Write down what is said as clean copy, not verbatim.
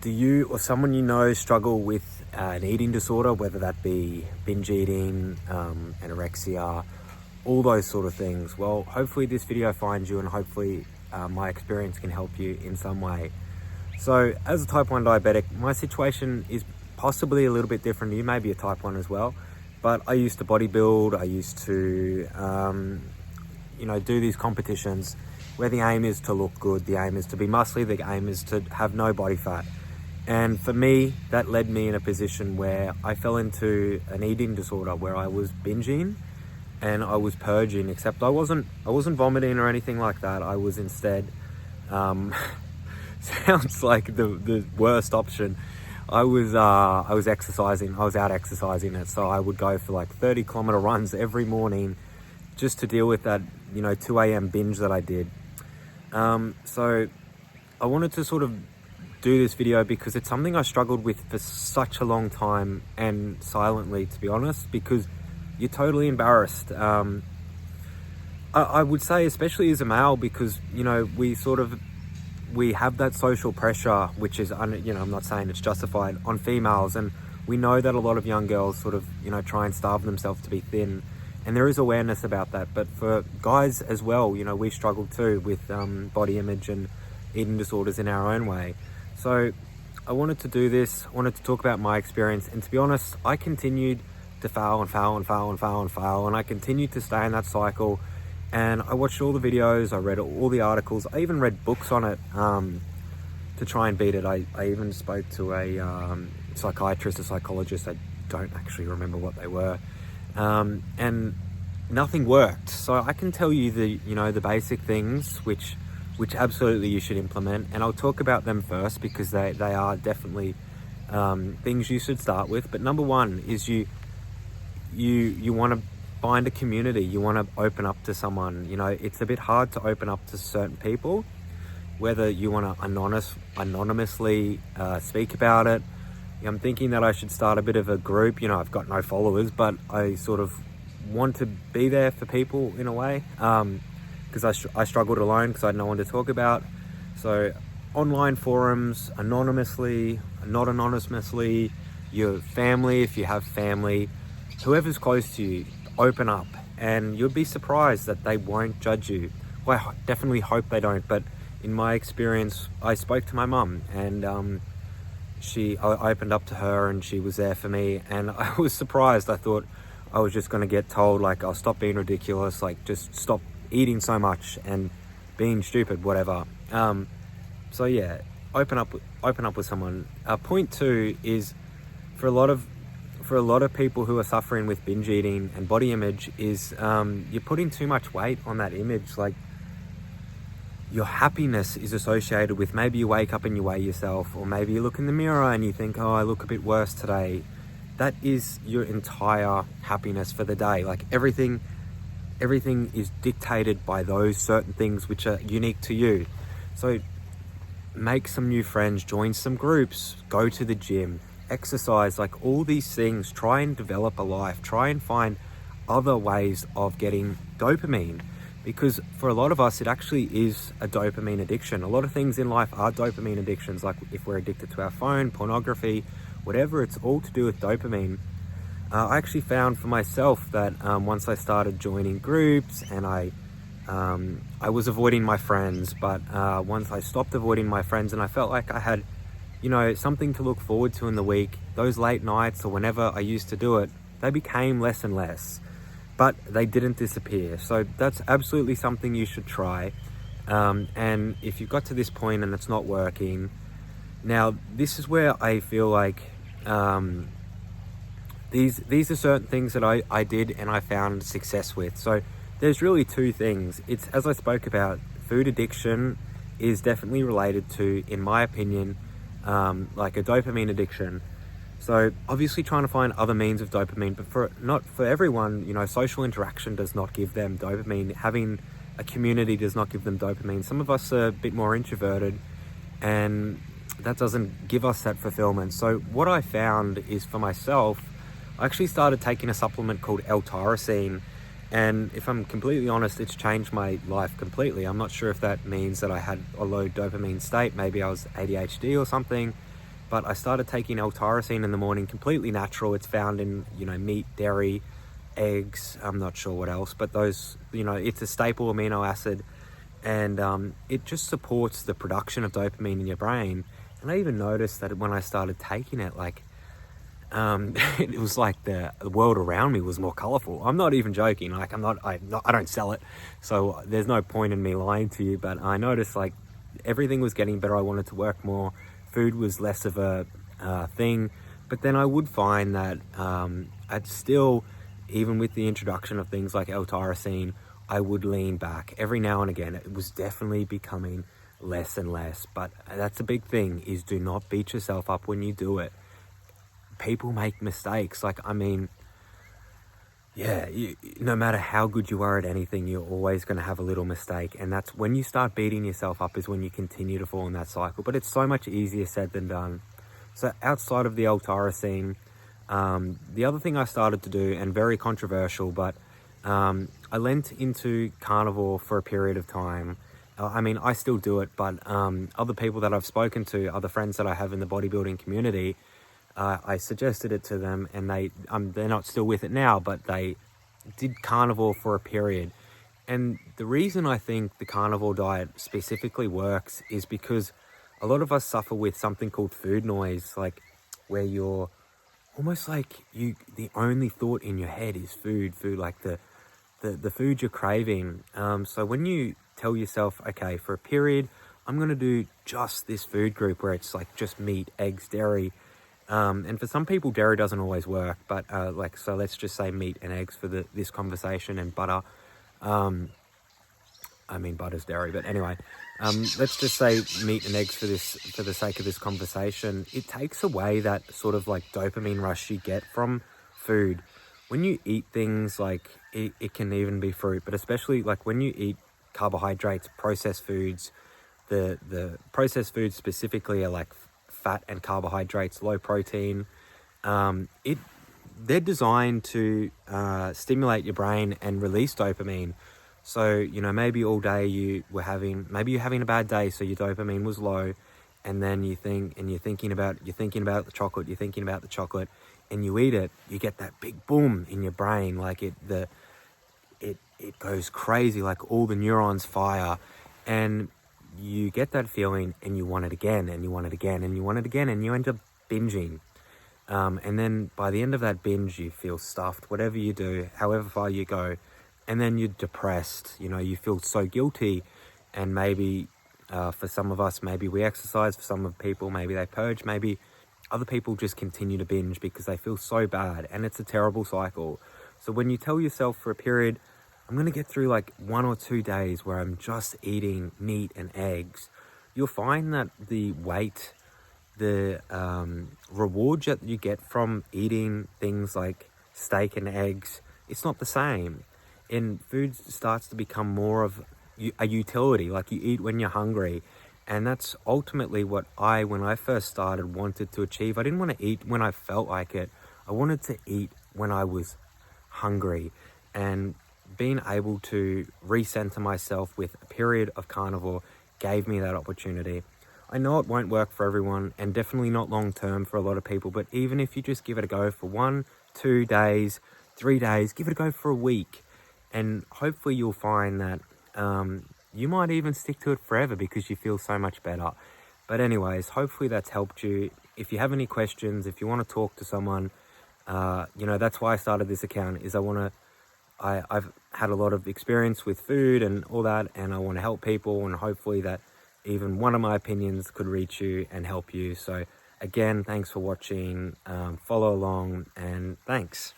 Do you or someone you know struggle with an eating disorder, whether that be binge eating, anorexia, all those sort of things? Well, hopefully this video finds you, and hopefully my experience can help you in some way. So as a type 1 diabetic, my situation is possibly a little bit different. You may be a type 1 as well, but I used to bodybuild. I used to do these competitions where the aim is to look good, the aim is to be muscly, the aim is to have no body fat. And for me, that led me in a position where I fell into an eating disorder where I was binging and I was purging, except I wasn't vomiting or anything like that. I was instead, sounds like the worst option. I was exercising. I was out exercising it. So I would go for like 30-kilometer runs every morning just to deal with that, 2 a.m. binge that I did. So I wanted to sort of do this video because it's something I struggled with for such a long time, and silently, to be honest, because you're totally embarrassed. I would say, especially as a male, because, we have that social pressure, which is, I'm not saying it's justified, on females. And we know that a lot of young girls sort of, try and starve themselves to be thin. And there is awareness about that. But for guys as well, we struggle too with body image and eating disorders in our own way. So I wanted to do this. I wanted to talk about my experience. And to be honest, I continued to fail and fail and fail and fail and fail. And I continued to stay in that cycle. And I watched all the videos. I read all the articles. I even read books on it to try and beat it. I even spoke to a psychiatrist, a psychologist. I don't actually remember what they were. And nothing worked. So I can tell you the basic things which absolutely you should implement, and I'll talk about them first because they are definitely things you should start with. But number one is you want to find a community. You want to open up to someone. It's a bit hard to open up to certain people, whether you want to anonymously speak about it. I'm thinking that I should start a bit of a group. I've got no followers, but I sort of want to be there for people in a way, because I struggled alone because I had no one to talk about. So online forums, anonymously, not anonymously, your family, if you have family, whoever's close to you, open up, and you'll be surprised that they won't judge you. Well, I definitely hope they don't, but in my experience, I spoke to my mum, and I opened up to her, and she was there for me, and I was surprised. I thought I was just going to get told, like, I'll stop being ridiculous, like, just stop eating so much and being stupid, whatever. So yeah, open up with someone. Point two is for a lot of people who are suffering with binge eating and body image is you're putting too much weight on that image. Like, your happiness is associated with, maybe you wake up and you weigh yourself, or maybe you look in the mirror and you think, oh, I look a bit worse today. That is your entire happiness for the day. Like, everything is dictated by those certain things which are unique to you. So make some new friends, join some groups, go to the gym, exercise, like all these things. Try and develop a life. Try and find other ways of getting dopamine, because for a lot of us, it actually is a dopamine addiction. A lot of things in life are dopamine addictions, like if we're addicted to our phone, pornography, whatever, it's all to do with dopamine. I actually found for myself that once I started joining groups, and I was avoiding my friends, but once I stopped avoiding my friends and I felt like I had, something to look forward to in the week, those late nights or whenever I used to do it, they became less and less, but they didn't disappear. So that's absolutely something you should try. And if you've got to this point and it's not working, now this is where I feel like these are certain things that I did and I found success with. So there's really two things. It's, as I spoke about, food addiction is definitely related to, in my opinion, like a dopamine addiction. So obviously trying to find other means of dopamine, but not for everyone, social interaction does not give them dopamine. Having a community does not give them dopamine. Some of us are a bit more introverted, and that doesn't give us that fulfillment. So what I found is, for myself, I actually started taking a supplement called L-tyrosine, and if I'm completely honest, it's changed my life completely. I'm not sure if that means that I had a low dopamine state. Maybe I was ADHD or something, but I started taking L-tyrosine in the morning, completely natural. It's found in, you know, meat, dairy, eggs, I'm not sure what else, but those, you know, it's a staple amino acid, and it just supports the production of dopamine in your brain. And I even noticed that when I started taking it, like, it was like the world around me was more colorful. I'm not even joking. Like, I don't sell it, so there's no point in me lying to you, but I noticed like everything was getting better. I wanted to work more. Food was less of a thing, but then I would find that I'd still, even with the introduction of things like L-tyrosine, I would lean back every now and again. It was definitely becoming less and less, but that's a big thing, is do not beat yourself up when you do it. People make mistakes. Like, I mean, yeah, no matter how good you are at anything, you're always going to have a little mistake. And that's when you start beating yourself up, is when you continue to fall in that cycle. But it's so much easier said than done. So outside of the L-tyrosine, the other thing I started to do, and very controversial, but I lent into carnivore for a period of time. I mean, I still do it, but other people that I've spoken to, other friends that I have in the bodybuilding community, I suggested it to them, and they're not still with it now, but they did carnivore for a period. And the reason I think the carnivore diet specifically works is because a lot of us suffer with something called food noise, like where you're almost like the only thought in your head is food, like the food you're craving. So when you tell yourself, okay, for a period, I'm going to do just this food group where it's like just meat, eggs, dairy. And for some people, dairy doesn't always work, but so let's just say meat and eggs for this conversation, and butter. I mean, butter's dairy, but anyway, let's just say meat and eggs for the sake of this conversation. It takes away that sort of like dopamine rush you get from food. When you eat things like, it can even be fruit, but especially like when you eat carbohydrates, processed foods, the processed foods specifically are like fat and carbohydrates, low protein. They're designed to stimulate your brain and release dopamine. So, you know, maybe all day maybe you're having a bad day, so your dopamine was low, and then you're thinking about the chocolate, and you eat it, you get that big boom in your brain, like it goes crazy, like all the neurons fire, and you get that feeling, and you want it again, and you want it again, and you want it again, and you end up binging. And then by the end of that binge, you feel stuffed, whatever you do, however far you go, and then you're depressed, you know, you feel so guilty. And maybe for some of us, maybe we exercise, for some of people, maybe they purge, maybe other people just continue to binge because they feel so bad, and it's a terrible cycle. So when you tell yourself for a period, I'm going to get through like 1 or 2 days where I'm just eating meat and eggs, you'll find that the weight, the reward that you get from eating things like steak and eggs, it's not the same. And food starts to become more of a utility, like you eat when you're hungry. And that's ultimately what when I first started, wanted to achieve. I didn't want to eat when I felt like it. I wanted to eat when I was hungry. And being able to recenter myself with a period of carnivore gave me that opportunity. I know it won't work for everyone, and definitely not long term for a lot of people, but even if you just give it a go for 1, 2 days, 3 days, give it a go for a week, and hopefully you'll find that you might even stick to it forever because you feel so much better. But anyways, hopefully that's helped you. If you have any questions, if you want to talk to someone, you know, that's why I started this account, is I've had a lot of experience with food and all that, and I want to help people, and hopefully that even one of my opinions could reach you and help you. So again, thanks for watching, follow along, and thanks.